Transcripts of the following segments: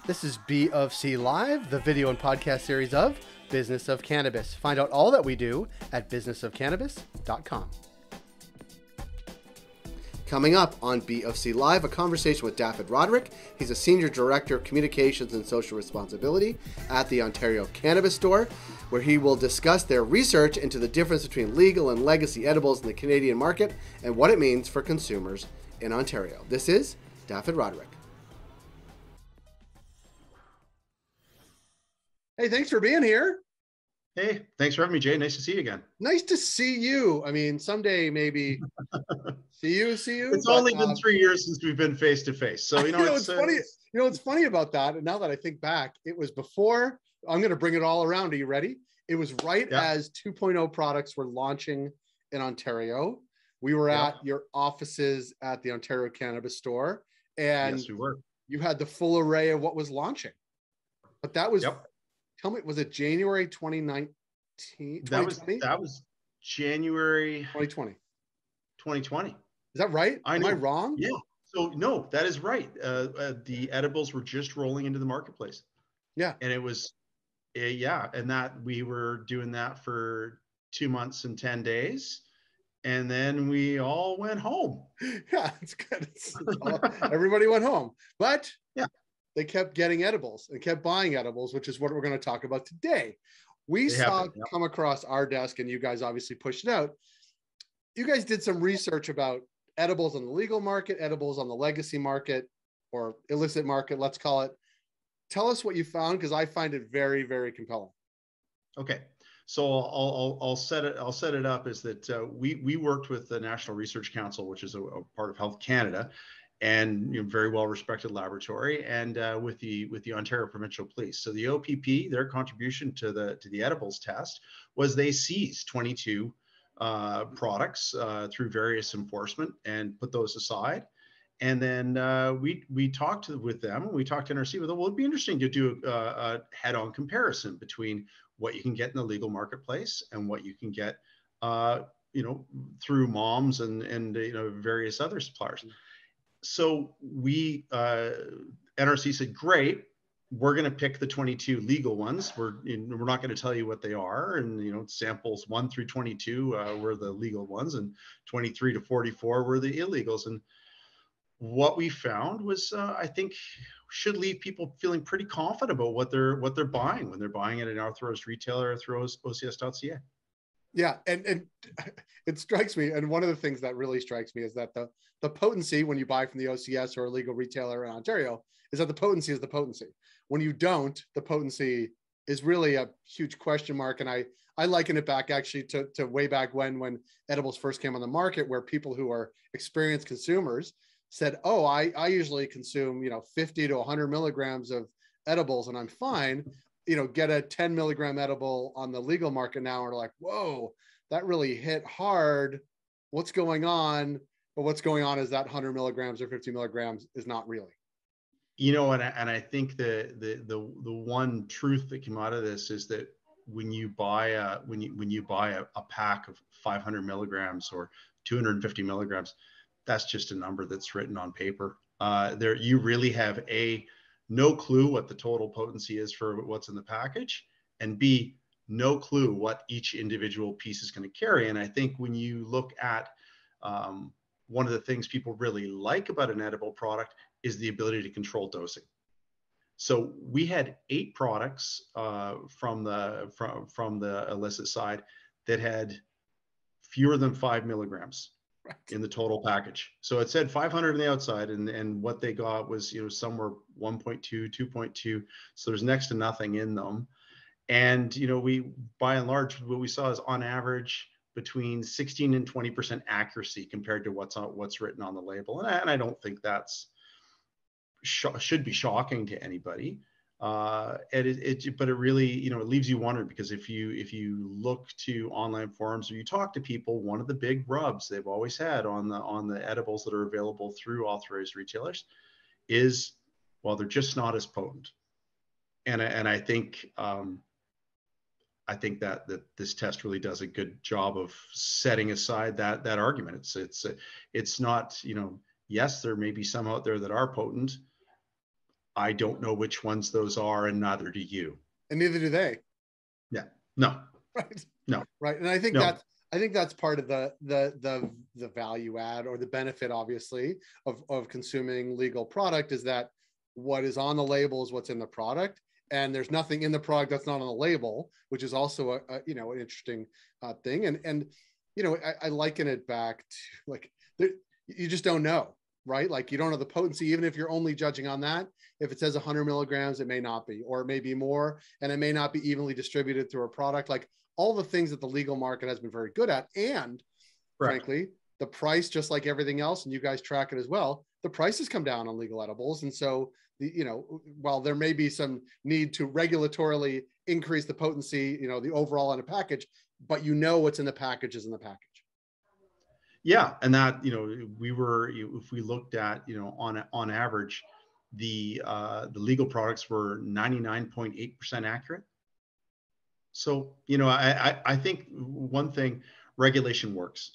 This is BofC Live, the video and podcast series of Business of Cannabis. Find out all that we do at businessofcannabis.com. Coming up on BofC Live, a conversation with Daffyd Roderick. He's a Senior Director of Communications and Social Responsibility at the Ontario Cannabis Store, where he will discuss their research into the difference between legal and legacy edibles in the Canadian market and what it means for consumers in Ontario. This is Daffyd Roderick. Hey, thanks for being here. Hey, thanks for having me, Jay. Nice to see you again. Nice to see you. I mean, someday maybe see you. It's only been 3 years since we've been face to face. So, it's funny. What's funny about that, and now that I think back, it was before, I'm going to bring it all around. Are you ready? It was right as 2.0 products were launching in Ontario. We were at your offices at the Ontario Cannabis Store, and yes, we were. You had the full array of what was launching. But that was, tell me, was it January 2019? That was January 2020. 2020. Is that right? Am I wrong? Yeah. So no, that is right. The edibles were just rolling into the marketplace. Yeah. And it was, and that we were doing that for 2 months and 10 days. And then we all went home. Yeah, it's good. Everybody went home. But they kept getting edibles and kept buying edibles, which is what we're going to talk about today. We saw come across our desk, and you guys obviously pushed it out. You guys did some research about edibles on the legal market, edibles on the legacy market, or illicit market, let's call it. Tell us what you found, because I find it very, very compelling. Okay. So I'll set it up is that we worked with the National Research Council, which is a part of Health Canada, and very well respected laboratory, and with the Ontario Provincial Police. So the OPP, their contribution to the edibles test was they seized 22 products through various enforcement and put those aside. And then we talked with them. We talked to NRC with them. Well, it'd be interesting to do a head-on comparison between what you can get in the legal marketplace and what you can get, through moms and various other suppliers. So we, NRC said, great, we're going to pick the 22 legal ones. We're not going to tell you what they are. And, samples 1 through 22 were the legal ones, and 23 to 44 were the illegals. And what we found was, I think, should leave people feeling pretty confident about what they're buying when they're buying at an authorized retailer through OCS.ca. Yeah, and it strikes me, and one of the things that really strikes me is that the potency when you buy from the OCS or a legal retailer in Ontario is that the potency is the potency. When you don't, the potency is really a huge question mark. And I liken it back actually to way back when edibles first came on the market, where people who are experienced consumers said, oh, I usually consume 50 to 100 milligrams of edibles and I'm fine. Get a 10 milligram edible on the legal market now, and are like, whoa, that really hit hard. What's going on? But what's going on is that 100 milligrams or 50 milligrams is not really. And I think the one truth that came out of this is that when you buy a pack of 500 milligrams or 250 milligrams, that's just a number that's written on paper. You really have no clue what the total potency is for what's in the package, and B, no clue what each individual piece is going to carry. And I think when you look at one of the things people really like about an edible product is the ability to control dosing. So we had 8 products from the illicit side that had fewer than 5 milligrams in the total package. So it said 500 on the outside, and what they got was somewhere 1.2, 2.2. So there's next to nothing in them. And we, by and large, what we saw is on average between 16 and 20% accuracy compared to what's written on the label. And I don't think that's should be shocking to anybody. But it really, it leaves you wondering, because if you look to online forums or you talk to people, one of the big rubs they've always had on the edibles that are available through authorized retailers is, well, they're just not as potent. And I think that this test really does a good job of setting aside that argument. It's not, yes, there may be some out there that are potent. I don't know which ones those are, and neither do you. And neither do they. Yeah. No. Right. No. Right. And I think No. that's part of the value add, or the benefit, obviously, of consuming legal product, is that what is on the label is what's in the product, and there's nothing in the product that's not on the label, which is also an interesting thing. And I liken it back to, like, you just don't know, right? Like, you don't know the potency, even if you're only judging on that. If it says 100 milligrams, it may not be, or it may be more, and it may not be evenly distributed through a product. Like, all the things that the legal market has been very good at. And Correct. frankly, the price, just like everything else, and you guys track it as well, the prices come down on legal edibles. And so, while there may be some need to regulatorily increase the potency, the overall in a package, but what's in the package is in the package. Yeah. And that, if we looked at, on average, the legal products were 99.8% accurate. So, I think one thing, regulation works.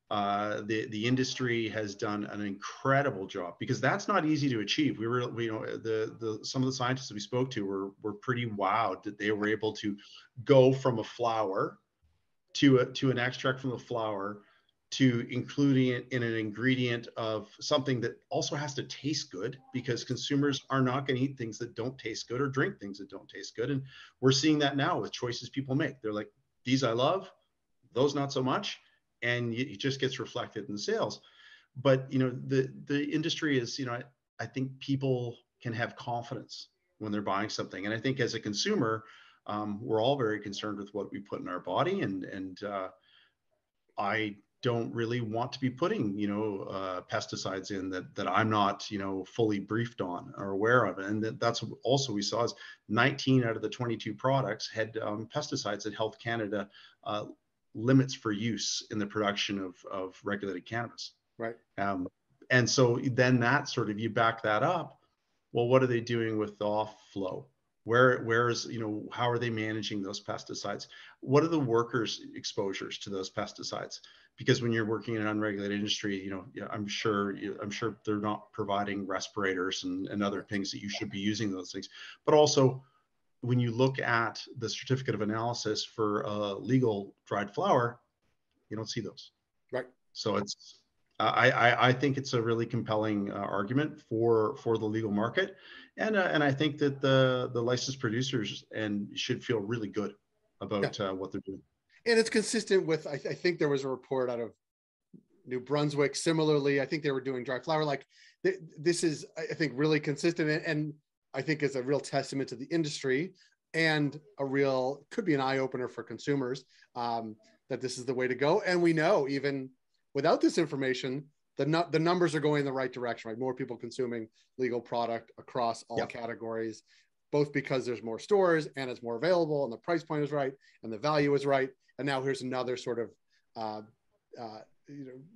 The industry has done an incredible job, because that's not easy to achieve. Some of the scientists that we spoke to were pretty wowed that they were able to go from a flower to an extract from the flower, to including it in an ingredient of something that also has to taste good, because consumers are not going to eat things that don't taste good, or drink things that don't taste good. And we're seeing that now with choices people make. They're like, these I love, those not so much. And it just gets reflected in the sales. But, the industry is, I think people can have confidence when they're buying something. And I think as a consumer, we're all very concerned with what we put in our body. And I don't really want to be putting, pesticides in that I'm not, fully briefed on or aware of. And that's also, we saw, is 19 out of the 22 products had pesticides that Health Canada limits for use in the production of regulated cannabis. Right. And so then that sort of, you back that up. Well, what are they doing with the off flow? Where's, how are they managing those pesticides? What are the workers' exposures to those pesticides? Because when you're working in an unregulated industry, I'm sure they're not providing respirators and other things that you should be using those things. But also, when you look at the certificate of analysis for legal dried flower, you don't see those. Right. So it's, I think it's a really compelling argument for the legal market, and I think that the licensed producers should feel really good about what they're doing. And it's consistent with, I think there was a report out of New Brunswick. Similarly, I think they were doing dry flower. Like, this is, I think, really consistent, and I think is a real testament to the industry, and could be an eye opener for consumers, that this is the way to go. And we know, even without this information, the numbers are going in the right direction, right? More people consuming legal product across all categories, both because there's more stores and it's more available, and the price point is right and the value is right. And now here's another sort of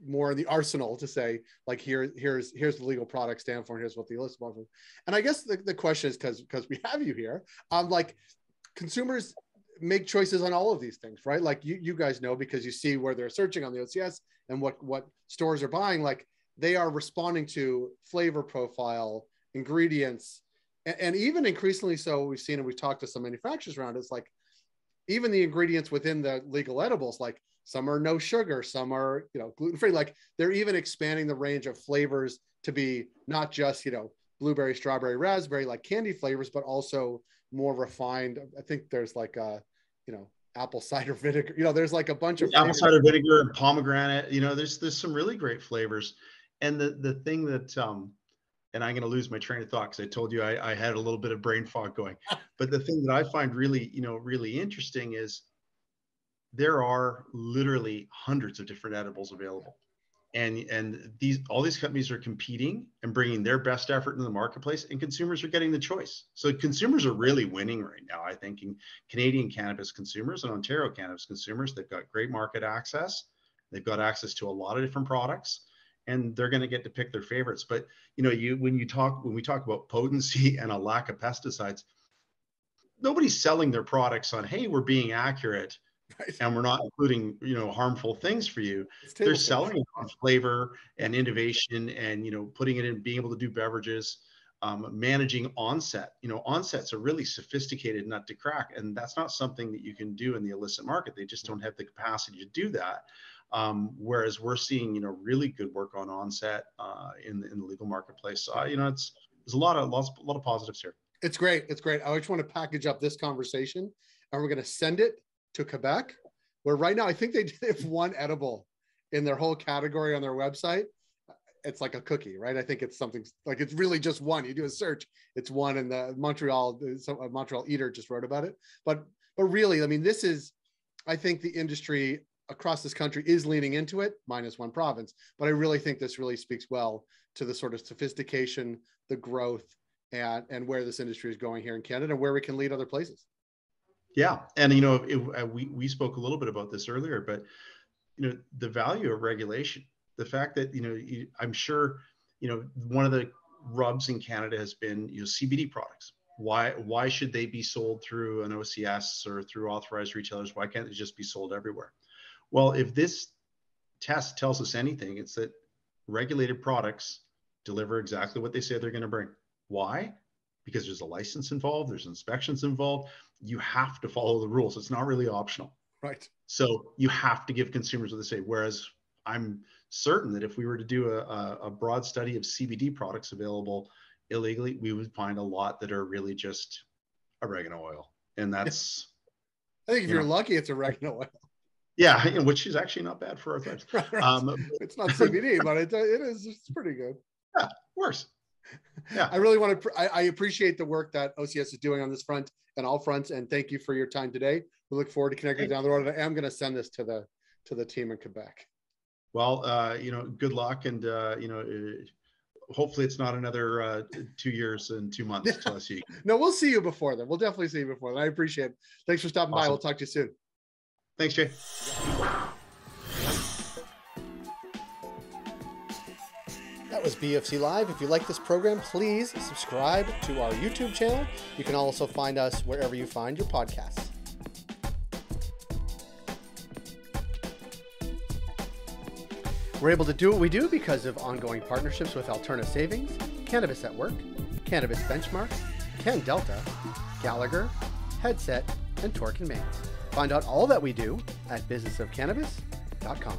more in the arsenal to say, like, here's the legal product stand for, and here's what the illicit one. And I guess the question is, because we have you here, like, consumers make choices on all of these things, right? Like, you guys know, because you see where they're searching on the OCS and what stores are buying. Like, they are responding to flavor profile, ingredients, and even increasingly so, we've seen, and we've talked to some manufacturers around, it's like, even the ingredients within the legal edibles, like, some are no sugar, some are, gluten-free. Like, they're even expanding the range of flavors to be not just, blueberry, strawberry, raspberry, like candy flavors, but also more refined. I think there's like apple cider vinegar, there's like a bunch of apple cider vinegar and pomegranate, there's some really great flavors. And the thing that, and I'm going to lose my train of thought, because I told you I had a little bit of brain fog going. But the thing that I find really, really interesting is there are literally hundreds of different edibles available. And all these companies are competing and bringing their best effort into the marketplace, and consumers are getting the choice. So consumers are really winning right now, I think, in Canadian cannabis consumers and Ontario cannabis consumers. They've got great market access. They've got access to a lot of different products, and they're going to get to pick their favorites. But when we talk about potency and a lack of pesticides, nobody's selling their products on, hey, we're being accurate. Right. And we're not including, harmful things for you. They're selling it on flavor and innovation, and, putting it in, being able to do beverages. managing onset. Onset's a really sophisticated nut to crack, and that's not something that you can do in the illicit market. They just don't have the capacity to do that. Whereas we're seeing, really good work on onset in the legal marketplace. So, there's a lot of positives here. It's great. It's great. I just want to package up this conversation, and we're going to send it to Quebec, where right now I think they have one edible in their whole category on their website. It's like a cookie, right? I think it's something like, it's really just one. You do a search, it's one, and the Montreal Eater just wrote about it. But really, I mean, this is, I think the industry across this country is leaning into it, minus one province. But I really think this really speaks well to the sort of sophistication, the growth, and where this industry is going here in Canada, and where we can lead other places. Yeah, and we spoke a little bit about this earlier, but the value of regulation, the fact that I'm sure one of the rubs in Canada has been CBD products. Why should they be sold through an OCS or through authorized retailers? Why can't they just be sold everywhere? Well, if this test tells us anything, it's that regulated products deliver exactly what they say they're going to bring. Why? Because there's a license involved, there's inspections involved. You have to follow the rules. It's not really optional. Right. So you have to give consumers what they say. Whereas I'm certain that if we were to do a broad study of CBD products available illegally, we would find a lot that are really just oregano oil. And that's, I think if you're lucky, it's oregano oil. Yeah, which is actually not bad for arthritis. Right. It's not CBD, but it is. It's pretty good. Yeah, worse. Yeah, I really want to. I appreciate the work that OCS is doing on this front and all fronts, and thank you for your time today. We look forward to connecting down the road. And I am going to send this to the team in Quebec. Well, good luck, and hopefully it's not another 2 years and 2 months until I see you. No, we'll see you before then. We'll definitely see you before then. I appreciate it. Thanks for stopping by. We'll talk to you soon. Thanks, Jay. That was BofC Live. If you like this program, please subscribe to our YouTube channel. You can also find us wherever you find your podcasts. We're able to do what we do because of ongoing partnerships with Alterna Savings, Cannabis at Work, Cannabis Benchmark, Can Delta, Gallagher, Headset, and Torque & Mains. Find out all that we do at businessofcannabis.com.